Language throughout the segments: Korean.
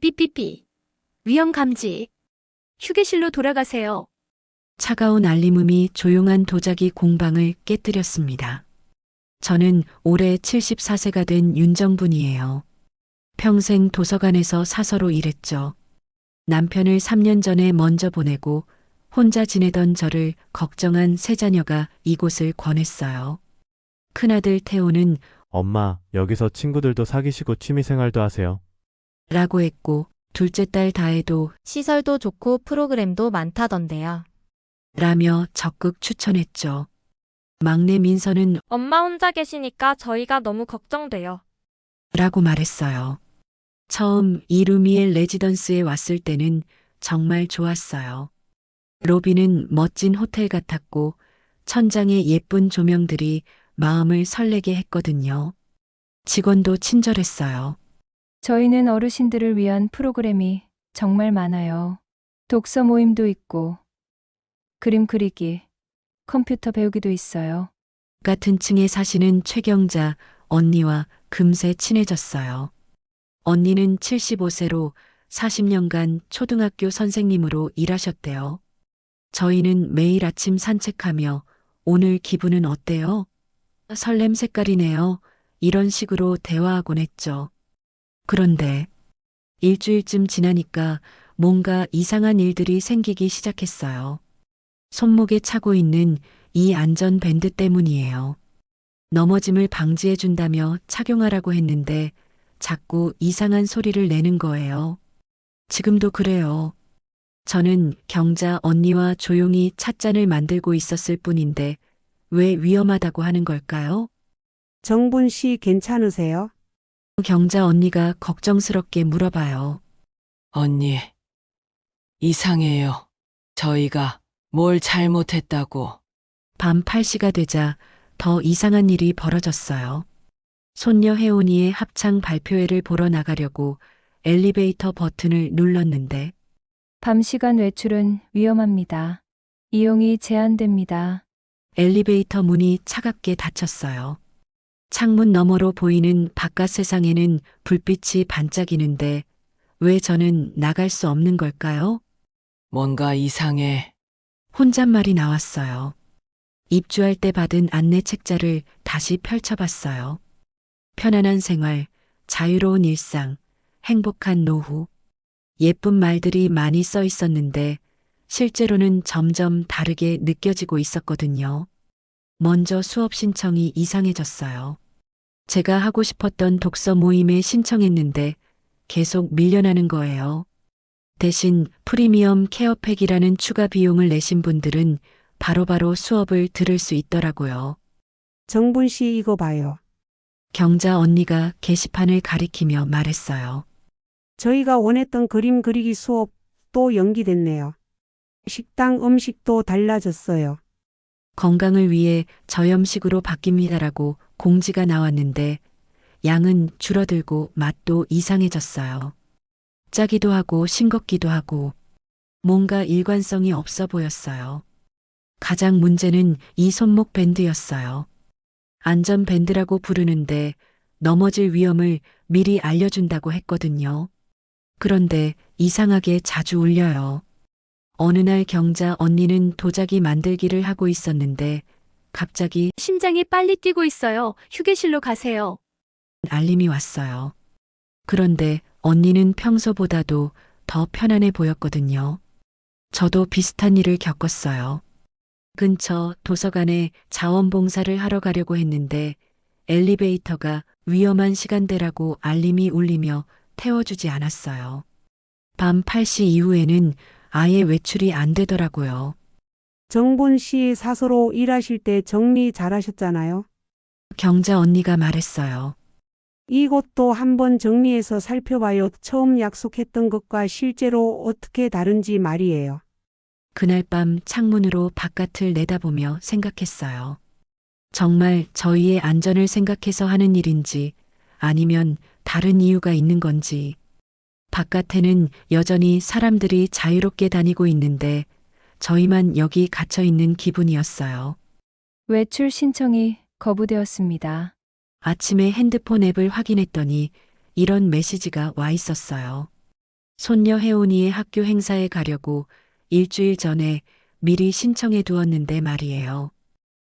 삐삐삐. 위험 감지. 휴게실로 돌아가세요. 차가운 알림음이 조용한 도자기 공방을 깨뜨렸습니다. 저는 올해 74세가 된 윤정분이에요. 평생 도서관에서 사서로 일했죠. 남편을 3년 전에 먼저 보내고 혼자 지내던 저를 걱정한 세 자녀가 이곳을 권했어요. 큰아들 태호는 엄마, 여기서 친구들도 사귀시고 취미생활도 하세요. 라고 했고 둘째 딸 다혜도 시설도 좋고 프로그램도 많다던데요. 라며 적극 추천했죠. 막내 민서는 엄마 혼자 계시니까 저희가 너무 걱정돼요. 라고 말했어요. 처음 이 루미엘 레지던스에 왔을 때는 정말 좋았어요. 로비는 멋진 호텔 같았고 천장에 예쁜 조명들이 마음을 설레게 했거든요. 직원도 친절했어요. 저희는 어르신들을 위한 프로그램이 정말 많아요. 독서 모임도 있고, 그림 그리기, 컴퓨터 배우기도 있어요. 같은 층에 사시는 최경자 언니와 금세 친해졌어요. 언니는 75세로 40년간 초등학교 선생님으로 일하셨대요. 저희는 매일 아침 산책하며 오늘 기분은 어때요? 설렘 색깔이네요. 이런 식으로 대화하곤 했죠. 그런데 일주일쯤 지나니까 뭔가 이상한 일들이 생기기 시작했어요. 손목에 차고 있는 이 안전밴드 때문이에요. 넘어짐을 방지해준다며 착용하라고 했는데 자꾸 이상한 소리를 내는 거예요. 지금도 그래요. 저는 경자 언니와 조용히 찻잔을 만들고 있었을 뿐인데 왜 위험하다고 하는 걸까요? 정분 씨 괜찮으세요? 경자 언니가 걱정스럽게 물어봐요. 언니, 이상해요. 저희가 뭘 잘못했다고. 밤 8시가 되자 더 이상한 일이 벌어졌어요. 손녀 혜원이의 합창 발표회를 보러 나가려고 엘리베이터 버튼을 눌렀는데 밤 시간 외출은 위험합니다. 이용이 제한됩니다. 엘리베이터 문이 차갑게 닫혔어요. 창문 너머로 보이는 바깥 세상에는 불빛이 반짝이는데 왜 저는 나갈 수 없는 걸까요? 뭔가 이상해. 혼잣말이 나왔어요. 입주할 때 받은 안내 책자를 다시 펼쳐봤어요. 편안한 생활, 자유로운 일상, 행복한 노후. 예쁜 말들이 많이 써 있었는데 실제로는 점점 다르게 느껴지고 있었거든요. 먼저 수업 신청이 이상해졌어요. 제가 하고 싶었던 독서 모임에 신청했는데 계속 밀려나는 거예요. 대신 프리미엄 케어팩이라는 추가 비용을 내신 분들은 바로바로 수업을 들을 수 있더라고요. 정분 씨 이거 봐요. 경자 언니가 게시판을 가리키며 말했어요. 저희가 원했던 그림 그리기 수업 또 연기됐네요. 식당 음식도 달라졌어요. 건강을 위해 저염식으로 바뀝니다라고 공지가 나왔는데 양은 줄어들고 맛도 이상해졌어요. 짜기도 하고 싱겁기도 하고 뭔가 일관성이 없어 보였어요. 가장 문제는 이 손목 밴드였어요. 안전밴드라고 부르는데 넘어질 위험을 미리 알려준다고 했거든요. 그런데 이상하게 자주 울려요. 어느 날 경자 언니는 도자기 만들기를 하고 있었는데 갑자기 심장이 빨리 뛰고 있어요. 휴게실로 가세요. 알림이 왔어요. 그런데 언니는 평소보다도 더 편안해 보였거든요. 저도 비슷한 일을 겪었어요. 근처 도서관에 자원봉사를 하러 가려고 했는데 엘리베이터가 위험한 시간대라고 알림이 울리며 태워주지 않았어요. 밤 8시 이후에는 아예 외출이 안 되더라고요. 정분 씨 사서로 일하실 때 정리 잘하셨잖아요. 경자 언니가 말했어요. 이것도 한번 정리해서 살펴봐요. 처음 약속했던 것과 실제로 어떻게 다른지 말이에요. 그날 밤 창문으로 바깥을 내다보며 생각했어요. 정말 저희의 안전을 생각해서 하는 일인지 아니면 다른 이유가 있는 건지. 바깥에는 여전히 사람들이 자유롭게 다니고 있는데 저희만 여기 갇혀 있는 기분이었어요. 외출 신청이 거부되었습니다. 아침에 핸드폰 앱을 확인했더니 이런 메시지가 와 있었어요. 손녀 혜원이의 학교 행사에 가려고 일주일 전에 미리 신청해 두었는데 말이에요.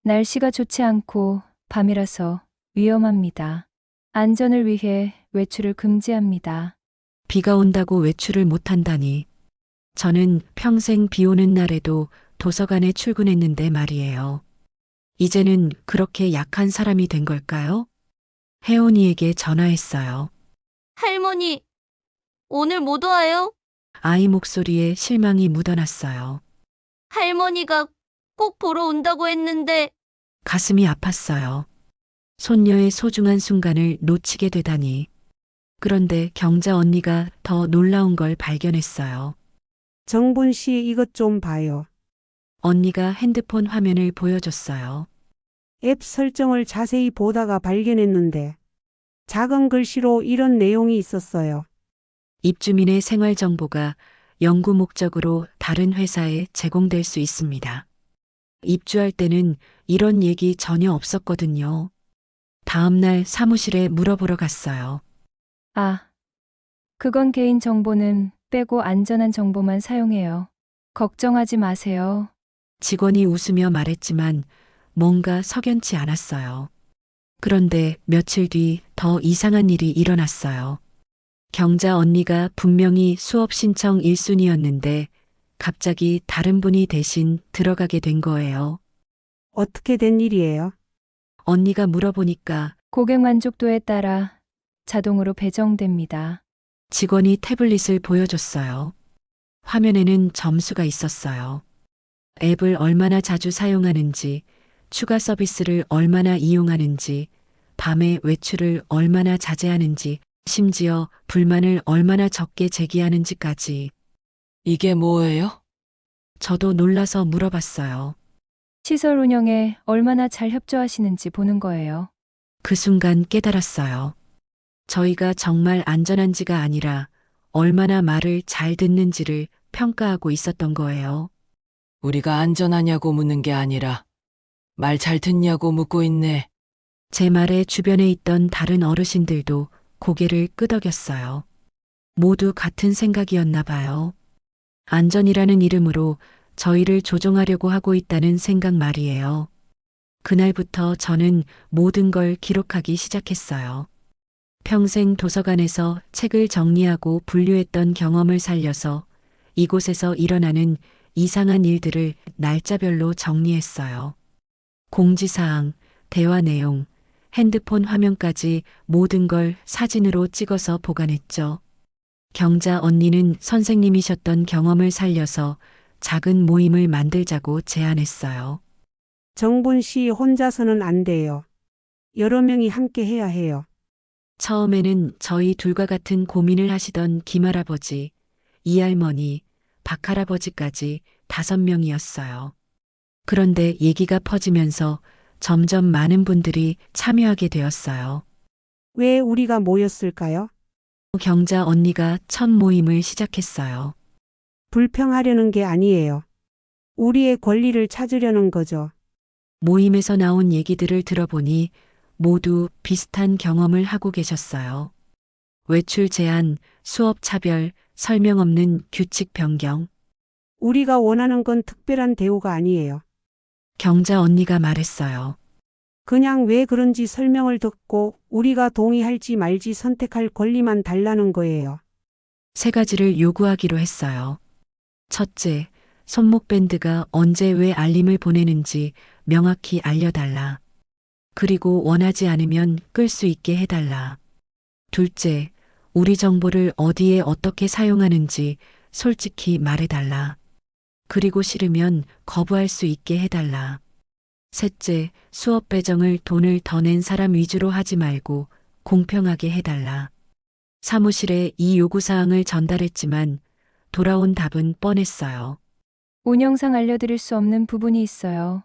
날씨가 좋지 않고 밤이라서 위험합니다. 안전을 위해 외출을 금지합니다. 비가 온다고 외출을 못한다니. 저는 평생 비 오는 날에도 도서관에 출근했는데 말이에요. 이제는 그렇게 약한 사람이 된 걸까요? 혜원이에게 전화했어요. 할머니, 오늘 못 와요? 아이 목소리에 실망이 묻어났어요. 할머니가 꼭 보러 온다고 했는데. 가슴이 아팠어요. 손녀의 소중한 순간을 놓치게 되다니. 그런데 경자 언니가 더 놀라운 걸 발견했어요. 정분 씨 이것 좀 봐요. 언니가 핸드폰 화면을 보여줬어요. 앱 설정을 자세히 보다가 발견했는데 작은 글씨로 이런 내용이 있었어요. 입주민의 생활 정보가 연구 목적으로 다른 회사에 제공될 수 있습니다. 입주할 때는 이런 얘기 전혀 없었거든요. 다음 날 사무실에 물어보러 갔어요. 아, 그건 개인 정보는 빼고 안전한 정보만 사용해요. 걱정하지 마세요. 직원이 웃으며 말했지만 뭔가 석연치 않았어요. 그런데 며칠 뒤 더 이상한 일이 일어났어요. 경자 언니가 분명히 수업 신청 1순위였는데 갑자기 다른 분이 대신 들어가게 된 거예요. 어떻게 된 일이에요? 언니가 물어보니까 고객 만족도에 따라 자동으로 배정됩니다. 직원이 태블릿을 보여줬어요. 화면에는 점수가 있었어요. 앱을 얼마나 자주 사용하는지, 추가 서비스를 얼마나 이용하는지, 밤에 외출을 얼마나 자제하는지, 심지어 불만을 얼마나 적게 제기하는지까지. 이게 뭐예요? 저도 놀라서 물어봤어요. 시설 운영에 얼마나 잘 협조하시는지 보는 거예요. 그 순간 깨달았어요. 저희가 정말 안전한지가 아니라 얼마나 말을 잘 듣는지를 평가하고 있었던 거예요. 우리가 안전하냐고 묻는 게 아니라 말 잘 듣냐고 묻고 있네. 제 말에 주변에 있던 다른 어르신들도 고개를 끄덕였어요. 모두 같은 생각이었나 봐요. 안전이라는 이름으로 저희를 조종하려고 하고 있다는 생각 말이에요. 그날부터 저는 모든 걸 기록하기 시작했어요. 평생 도서관에서 책을 정리하고 분류했던 경험을 살려서 이곳에서 일어나는 이상한 일들을 날짜별로 정리했어요. 공지사항, 대화 내용, 핸드폰 화면까지 모든 걸 사진으로 찍어서 보관했죠. 경자 언니는 선생님이셨던 경험을 살려서 작은 모임을 만들자고 제안했어요. 정분 씨 혼자서는 안 돼요. 여러 명이 함께 해야 해요. 처음에는 저희 둘과 같은 고민을 하시던 김할아버지, 이할머니, 박할아버지까지 5명이었어요. 그런데 얘기가 퍼지면서 점점 많은 분들이 참여하게 되었어요. 왜 우리가 모였을까요? 경자 언니가 첫 모임을 시작했어요. 불평하려는 게 아니에요. 우리의 권리를 찾으려는 거죠. 모임에서 나온 얘기들을 들어보니 모두 비슷한 경험을 하고 계셨어요. 외출 제한, 수업 차별, 설명 없는 규칙 변경. 우리가 원하는 건 특별한 대우가 아니에요. 경자 언니가 말했어요. 그냥 왜 그런지 설명을 듣고 우리가 동의할지 말지 선택할 권리만 달라는 거예요. 3가지를 요구하기로 했어요. 첫째, 손목 밴드가 언제 왜 알림을 보내는지 명확히 알려달라. 그리고 원하지 않으면 끌 수 있게 해달라. 둘째, 우리 정보를 어디에 어떻게 사용하는지 솔직히 말해달라. 그리고 싫으면 거부할 수 있게 해달라. 셋째, 수업 배정을 돈을 더 낸 사람 위주로 하지 말고 공평하게 해달라. 사무실에 이 요구사항을 전달했지만 돌아온 답은 뻔했어요. 운영상 알려드릴 수 없는 부분이 있어요.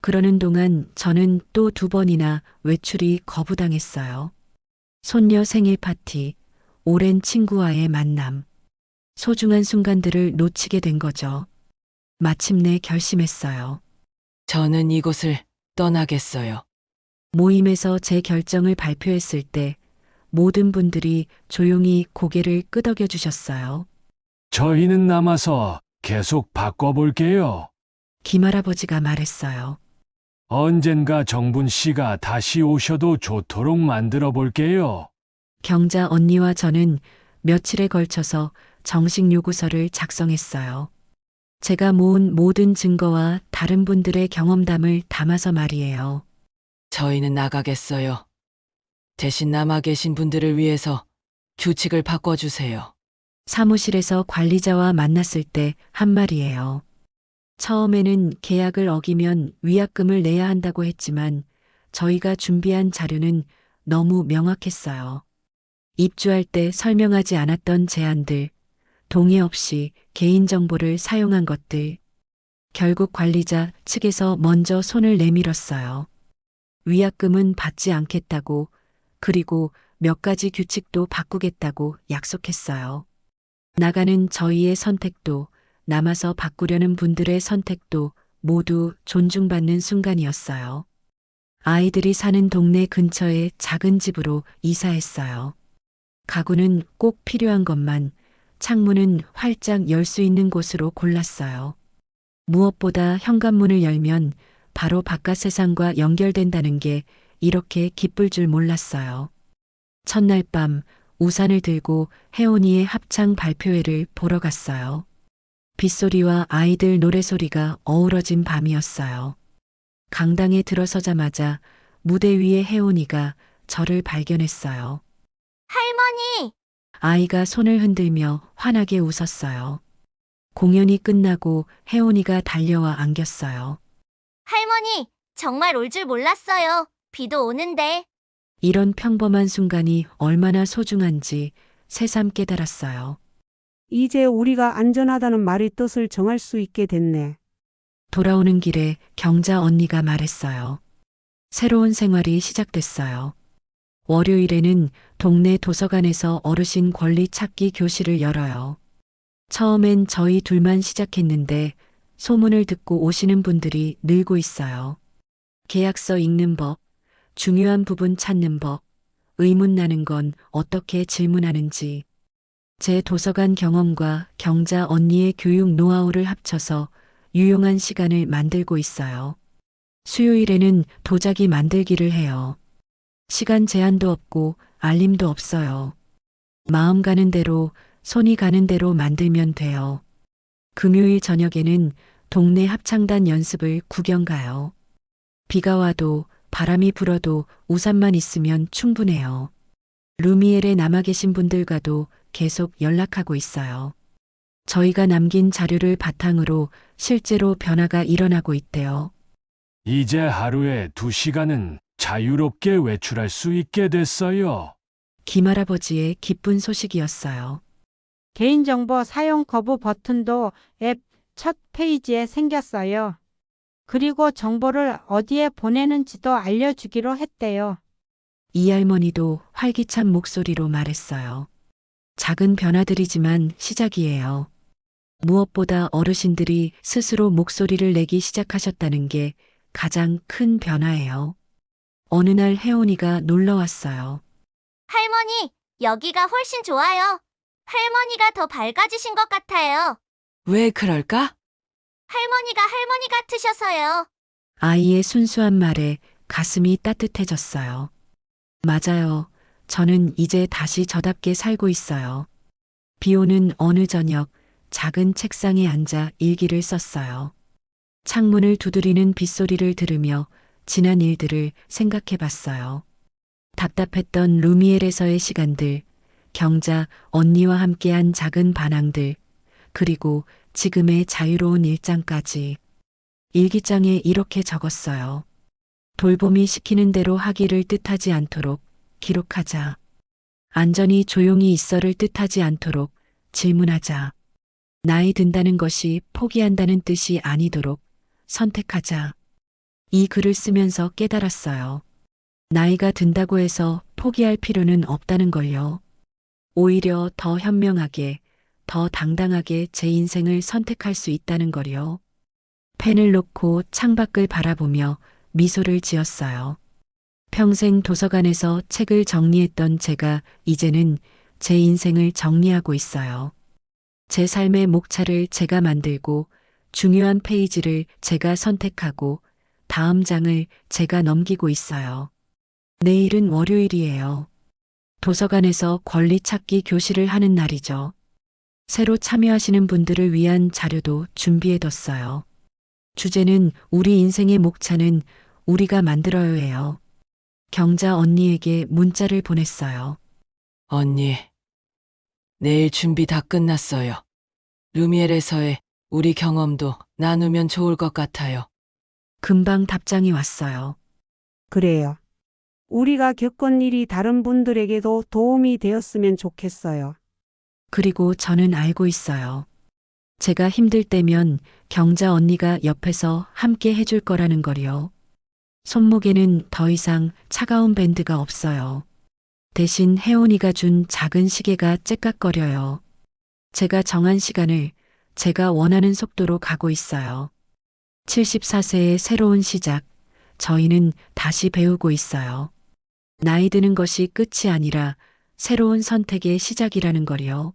그러는 동안 저는 또 2번이나 외출이 거부당했어요. 손녀 생일 파티, 오랜 친구와의 만남, 소중한 순간들을 놓치게 된 거죠. 마침내 결심했어요. 저는 이곳을 떠나겠어요. 모임에서 제 결정을 발표했을 때 모든 분들이 조용히 고개를 끄덕여 주셨어요. 저희는 남아서 계속 바꿔볼게요. 김할아버지가 말했어요. 언젠가 정분 씨가 다시 오셔도 좋도록 만들어 볼게요. 경자 언니와 저는 며칠에 걸쳐서 정식 요구서를 작성했어요. 제가 모은 모든 증거와 다른 분들의 경험담을 담아서 말이에요. 저희는 나가겠어요. 대신 남아 계신 분들을 위해서 규칙을 바꿔주세요. 사무실에서 관리자와 만났을 때 한 말이에요. 처음에는 계약을 어기면 위약금을 내야 한다고 했지만 저희가 준비한 자료는 너무 명확했어요. 입주할 때 설명하지 않았던 제한들, 동의 없이 개인정보를 사용한 것들. 결국 관리자 측에서 먼저 손을 내밀었어요. 위약금은 받지 않겠다고, 그리고 몇 가지 규칙도 바꾸겠다고 약속했어요. 나가는 저희의 선택도, 남아서 바꾸려는 분들의 선택도 모두 존중받는 순간이었어요. 아이들이 사는 동네 근처의 작은 집으로 이사했어요. 가구는 꼭 필요한 것만, 창문은 활짝 열 수 있는 곳으로 골랐어요. 무엇보다 현관문을 열면 바로 바깥 세상과 연결된다는 게 이렇게 기쁠 줄 몰랐어요. 첫날 밤 우산을 들고 혜원이의 합창 발표회를 보러 갔어요. 빗소리와 아이들 노래소리가 어우러진 밤이었어요. 강당에 들어서자마자 무대 위에 혜원이가 저를 발견했어요. 할머니! 아이가 손을 흔들며 환하게 웃었어요. 공연이 끝나고 혜원이가 달려와 안겼어요. 할머니! 정말 올 줄 몰랐어요. 비도 오는데. 이런 평범한 순간이 얼마나 소중한지 새삼 깨달았어요. 이제 우리가 안전하다는 말의 뜻을 정할 수 있게 됐네. 돌아오는 길에 경자 언니가 말했어요. 새로운 생활이 시작됐어요. 월요일에는 동네 도서관에서 어르신 권리 찾기 교실을 열어요. 처음엔 저희 둘만 시작했는데 소문을 듣고 오시는 분들이 늘고 있어요. 계약서 읽는 법, 중요한 부분 찾는 법, 의문 나는 건 어떻게 질문하는지. 제 도서관 경험과 경자 언니의 교육 노하우를 합쳐서 유용한 시간을 만들고 있어요. 수요일에는 도자기 만들기를 해요. 시간 제한도 없고 알림도 없어요. 마음 가는 대로, 손이 가는 대로 만들면 돼요. 금요일 저녁에는 동네 합창단 연습을 구경 가요. 비가 와도 바람이 불어도 우산만 있으면 충분해요. 루미엘에 남아 계신 분들과도 계속 연락하고 있어요. 저희가 남긴 자료를 바탕으로 실제로 변화가 일어나고 있대요. 이제 하루에 2시간은 자유롭게 외출할 수 있게 됐어요. 김할아버지의 기쁜 소식이었어요. 개인정보 사용 거부 버튼도 앱 첫 페이지에 생겼어요. 그리고 정보를 어디에 보내는지도 알려주기로 했대요. 이 할머니도 활기찬 목소리로 말했어요. 작은 변화들이지만 시작이에요. 무엇보다 어르신들이 스스로 목소리를 내기 시작하셨다는 게 가장 큰 변화예요. 어느 날 혜원이가 놀러 왔어요. 할머니! 여기가 훨씬 좋아요. 할머니가 더 밝아지신 것 같아요. 왜 그럴까? 할머니가 할머니 같으셔서요. 아이의 순수한 말에 가슴이 따뜻해졌어요. 맞아요. 저는 이제 다시 저답게 살고 있어요. 비 오는 어느 저녁 작은 책상에 앉아 일기를 썼어요. 창문을 두드리는 빗소리를 들으며 지난 일들을 생각해 봤어요. 답답했던 루미엘에서의 시간들, 경자 언니와 함께한 작은 반항들, 그리고 지금의 자유로운 일장까지. 일기장에 이렇게 적었어요. 돌봄이 시키는 대로 하기를 뜻하지 않도록 기록하자. 안전히 조용히 있어를 뜻하지 않도록 질문하자. 나이 든다는 것이 포기한다는 뜻이 아니도록 선택하자. 이 글을 쓰면서 깨달았어요. 나이가 든다고 해서 포기할 필요는 없다는 걸요. 오히려 더 현명하게, 더 당당하게 제 인생을 선택할 수 있다는 걸요. 펜을 놓고 창밖을 바라보며 미소를 지었어요. 평생 도서관에서 책을 정리했던 제가 이제는 제 인생을 정리하고 있어요. 제 삶의 목차를 제가 만들고 중요한 페이지를 제가 선택하고 다음 장을 제가 넘기고 있어요. 내일은 월요일이에요. 도서관에서 권리 찾기 교실을 하는 날이죠. 새로 참여하시는 분들을 위한 자료도 준비해뒀어요. 주제는 우리 인생의 목차는 우리가 만들어요예요. 경자 언니에게 문자를 보냈어요. 언니, 내일 준비 다 끝났어요. 루미엘에서의 우리 경험도 나누면 좋을 것 같아요. 금방 답장이 왔어요. 그래요. 우리가 겪은 일이 다른 분들에게도 도움이 되었으면 좋겠어요. 그리고 저는 알고 있어요. 제가 힘들 때면 경자 언니가 옆에서 함께 해줄 거라는 걸요. 손목에는 더 이상 차가운 밴드가 없어요. 대신 혜원이가 준 작은 시계가 째깍거려요. 제가 정한 시간을 제가 원하는 속도로 가고 있어요. 74세의 새로운 시작, 저희는 다시 배우고 있어요. 나이 드는 것이 끝이 아니라 새로운 선택의 시작이라는 걸요.